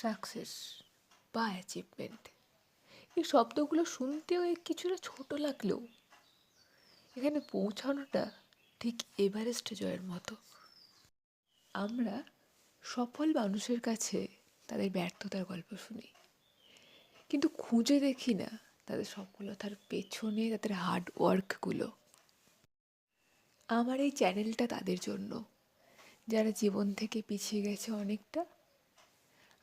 Success বা achievement, এই শব্দগুলো শুনতেও কিছুটা ছোট লাগলেও এখানে পৌঁছানোটা ঠিক এভারেস্ট জয়ের মতো। আমরা সফল মানুষের কাছে তাদের ব্যর্থতার গল্প শুনি, কিন্তু খুঁজে দেখি না তাদের সফলতার পেছনে তাদের হার্ড ওয়ার্কগুলো। আমার এই চ্যানেলটা তাদের জন্য, যারা জীবন থেকে পিছিয়ে গেছে অনেকটা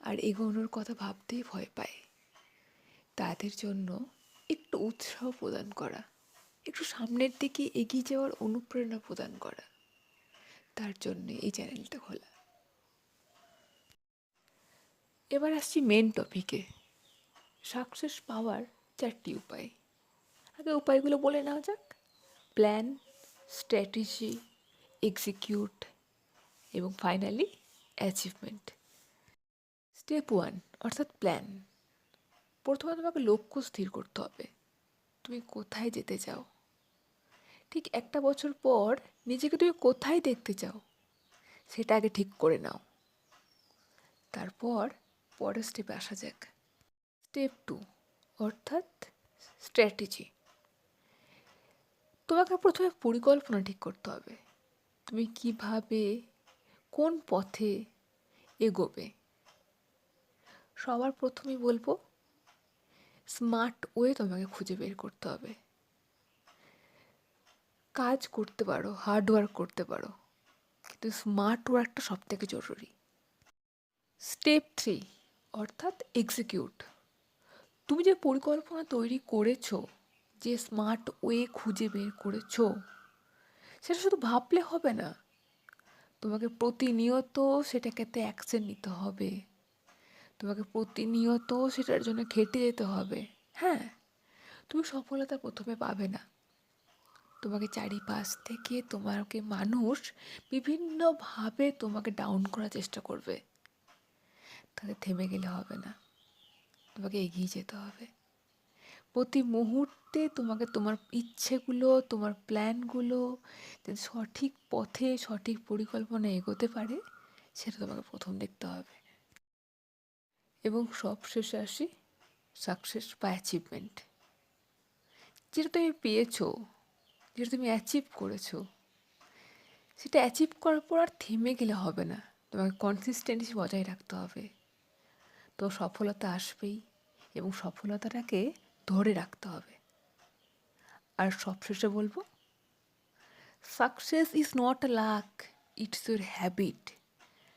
আর এগোনোর কথা ভাবতেই ভয় পায়। তাদের জন্য একটু উৎসাহ প্রদান করা, একটু সামনের দিকে এগিয়ে যাওয়ার অনুপ্রেরণা প্রদান করা, তার জন্যে এই চ্যানেলটা খোলা। এবার আসছি মেন টপিকে, সাকসেস পাওয়ার 4টি উপায়। আগে উপায়গুলো বলে নেওয়া যাক। প্ল্যান, স্ট্র্যাটেজি, এক্সিকিউট এবং ফাইনালি অ্যাচিভমেন্ট। স্টেপ 1 অর্থাৎ প্ল্যান। প্রথমে তোমাকে লক্ষ্য স্থির করতে হবে, তুমি কোথায় যেতে চাও। ঠিক 1 বছর পর নিজেকে তুমি কোথায় দেখতে চাও সেটা আগে ঠিক করে নাও। তারপর পরের স্টেপে আসা যাক। স্টেপ 2 অর্থাৎ স্ট্র্যাটেজি। তোমাকে প্রথমে পরিকল্পনা ঠিক করতে হবে, তুমি কিভাবে, কোন পথে এগোবে। সবার প্রথমেই বলবো, স্মার্ট ওয়ে তোমাকে খুঁজে বের করতে হবে। কাজ করতে পারো, হার্ড ওয়ার্ক করতে পারো, কিন্তু স্মার্ট ওয়ার্কটা সব থেকে জরুরি। স্টেপ 3 অর্থাৎ এক্সিকিউট। তুমি যে পরিকল্পনা তৈরি করেছো, যে স্মার্ট ওয়ে খুঁজে বের করেছো, সেটা শুধু ভাবলে হবে না, তোমাকে প্রতিনিয়ত সেটাকে অ্যাকশন নিতে হবে, তোমাকে প্রতিনিয়ত সেটার জন্য খেটে যেতে হবে। হ্যাঁ, তুমি সফলতা প্রথমে পাবে না, তোমাকে চারিপাশ থেকে তোমাকে মানুষ বিভিন্নভাবে তোমাকে ডাউন করার চেষ্টা করবে, তাদের থেমে গেলে হবে না, তোমাকে এগিয়ে যেতে হবে। প্রতি মুহূর্তে তোমাকে তোমার ইচ্ছেগুলো, তোমার প্ল্যানগুলো যদি সঠিক পথে সঠিক পরিকল্পনা এগোতে পারে, সেটা তোমাকে প্রথম দেখতে হবে। এবং সবশেষে আসি সাকসেস বা অ্যাচিভমেন্ট। যেটা তুমি পেয়েছো, যেটা তুমি অ্যাচিভ করেছো, সেটা অ্যাচিভ করার পর আর থেমে গেলে হবে না, তোমাকে কনসিস্টেন্সি বজায় রাখতে হবে। তো সফলতা আসবেই এবং সফলতাটাকে ধরে রাখতে হবে। আর সবশেষে বলবো, success is not a luck, it's your habit.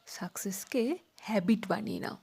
সাকসেসকে হ্যাবিট বানিয়ে নাও।